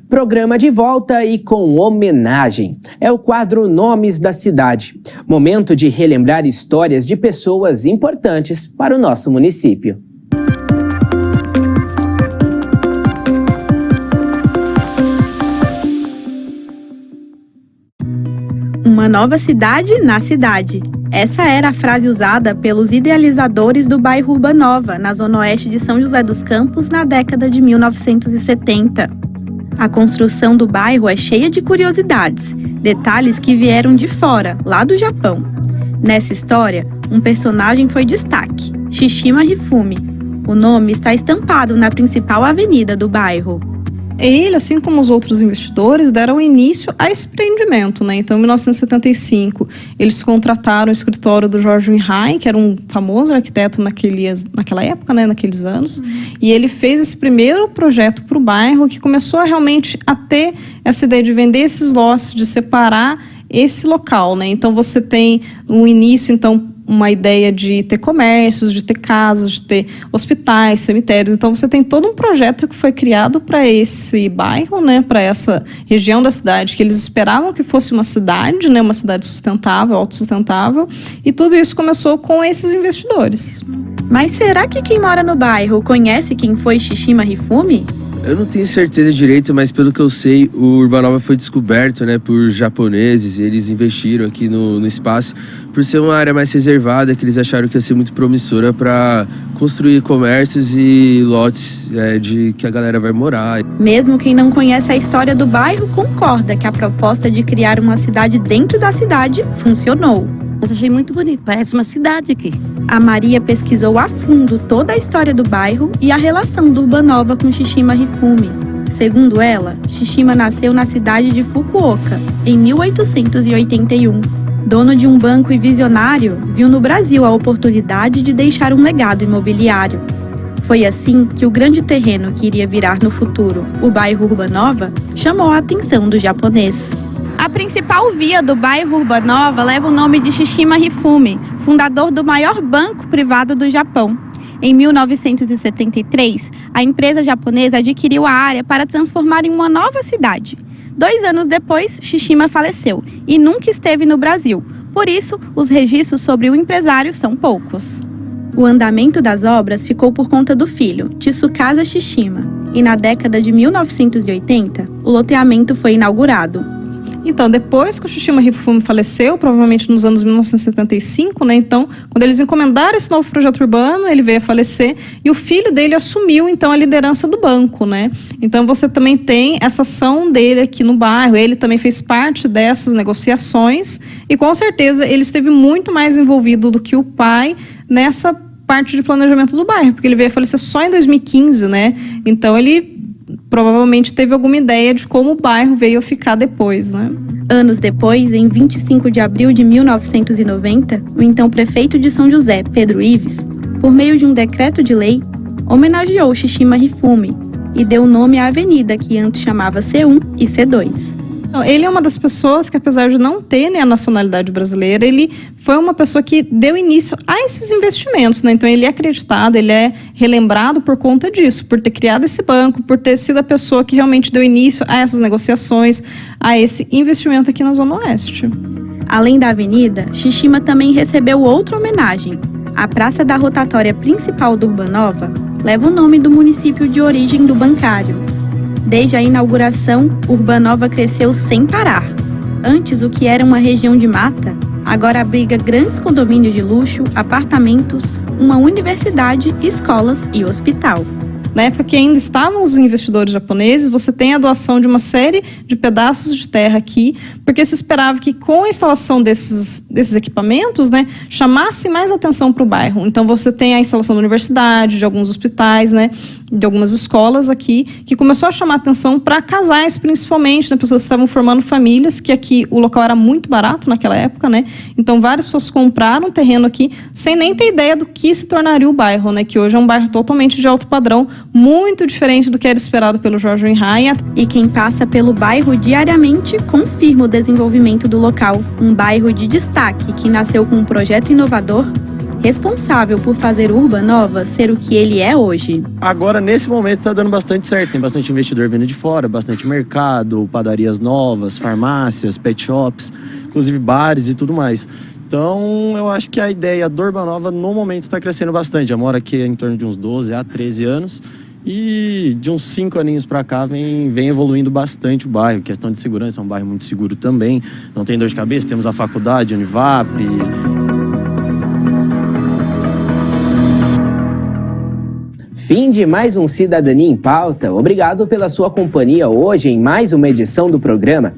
Programa de volta e com homenagem. É o quadro Nomes da Cidade. Momento de relembrar histórias de pessoas importantes para o nosso município. Uma nova cidade na cidade. Essa era a frase usada pelos idealizadores do bairro Urbanova, na zona oeste de São José dos Campos, na década de 1970. A construção do bairro é cheia de curiosidades, detalhes que vieram de fora, lá do Japão. Nessa história, um personagem foi destaque, Shishima Hifumi. O nome está estampado na principal avenida do bairro. Ele, assim como os outros investidores, deram início a esse empreendimento, né? Então, em 1975, eles contrataram o escritório do Jorge Winhai, que era um famoso arquiteto naquela época, né? Naqueles anos. E ele fez esse primeiro projeto para o bairro, que começou realmente a ter essa ideia de vender esses lotes, de separar esse local, né? Então, você tem um início, uma ideia de ter comércios, de ter casas, de ter hospitais, cemitérios. Então, você tem todo um projeto que foi criado para esse bairro, né, para essa região da cidade, que eles esperavam que fosse uma cidade, né, uma cidade sustentável, autossustentável. E tudo isso começou com esses investidores. Mas será que quem mora no bairro conhece quem foi Shishima Hifumi? Eu não tenho certeza direito, mas pelo que eu sei, o Urbanova foi descoberto, né, por japoneses. Eles investiram aqui no espaço por ser uma área mais reservada, que eles acharam que ia ser muito promissora para construir comércios e lotes de que a galera vai morar. Mesmo quem não conhece a história do bairro concorda que a proposta de criar uma cidade dentro da cidade funcionou. Eu achei muito bonito, parece uma cidade aqui. A Maria pesquisou a fundo toda a história do bairro e a relação do Urbanova com Shishima Hifumi. Segundo ela, Shishima nasceu na cidade de Fukuoka, em 1881. Dono de um banco e visionário, viu no Brasil a oportunidade de deixar um legado imobiliário. Foi assim que o grande terreno que iria virar no futuro, o bairro Urbanova, chamou a atenção do japonês. A principal via do bairro Urbanova leva o nome de Shishima Hifumi, fundador do maior banco privado do Japão. Em 1973, a empresa japonesa adquiriu a área para transformar em uma nova cidade. 2 anos depois, Shishima faleceu e nunca esteve no Brasil. Por isso, os registros sobre o empresário são poucos. O andamento das obras ficou por conta do filho, Tsukasa Shishima, e na década de 1980, o loteamento foi inaugurado. Então, depois que o Shishima Hifumi faleceu, provavelmente nos anos 1975, né? Então, quando eles encomendaram esse novo projeto urbano, ele veio a falecer e o filho dele assumiu, então, a liderança do banco, né? Então, você também tem essa ação dele aqui no bairro. Ele também fez parte dessas negociações e, com certeza, ele esteve muito mais envolvido do que o pai nessa parte de planejamento do bairro, porque ele veio a falecer só em 2015, né? Então, ele provavelmente teve alguma ideia de como o bairro veio a ficar depois, né? Anos depois, em 25 de abril de 1990, o então prefeito de São José, Pedro Ives, por meio de um decreto de lei, homenageou Shishima Hifumi e deu nome à avenida que antes chamava C1 e C2. Então, ele é uma das pessoas que, apesar de não ter, né, a nacionalidade brasileira, ele foi uma pessoa que deu início a esses investimentos, né? Então, ele é acreditado, ele é relembrado por conta disso, por ter criado esse banco, por ter sido a pessoa que realmente deu início a essas negociações, a esse investimento aqui na Zona Oeste. Além da avenida, Shishima também recebeu outra homenagem. A Praça da Rotatória Principal do Urbanova leva o nome do município de origem do bancário. Desde a inauguração, Urbanova cresceu sem parar. Antes, o que era uma região de mata, agora abriga grandes condomínios de luxo, apartamentos, uma universidade, escolas e hospital. Na época que ainda estavam os investidores japoneses, você tem a doação de uma série de pedaços de terra aqui, porque se esperava que com a instalação desses equipamentos, né, chamasse mais atenção para o bairro. Então você tem a instalação da universidade, de alguns hospitais, né, de algumas escolas aqui, que começou a chamar atenção para casais, principalmente, né, pessoas que estavam formando famílias, que aqui o local era muito barato naquela época, né? Então várias pessoas compraram terreno aqui sem nem ter ideia do que se tornaria o bairro, né? Que hoje é um bairro totalmente de alto padrão, muito diferente do que era esperado pelo Jorge Winhai. E quem passa pelo bairro diariamente confirma o desenvolvimento do local. Um bairro de destaque que nasceu com um projeto inovador responsável por fazer o Urbanova ser o que ele é hoje. Agora, nesse momento, está dando bastante certo. Tem bastante investidor vindo de fora, bastante mercado, padarias novas, farmácias, pet shops, inclusive bares e tudo mais. Então, eu acho que a ideia do Urbanova, no momento, está crescendo bastante. Eu moro aqui em torno de uns 12 a 13 anos. E de uns 5 aninhos para cá vem evoluindo bastante o bairro. Questão de segurança, é um bairro muito seguro também. Não tem dor de cabeça, temos a faculdade, Univap. Fim de mais um Cidadania em Pauta. Obrigado pela sua companhia hoje em mais uma edição do programa.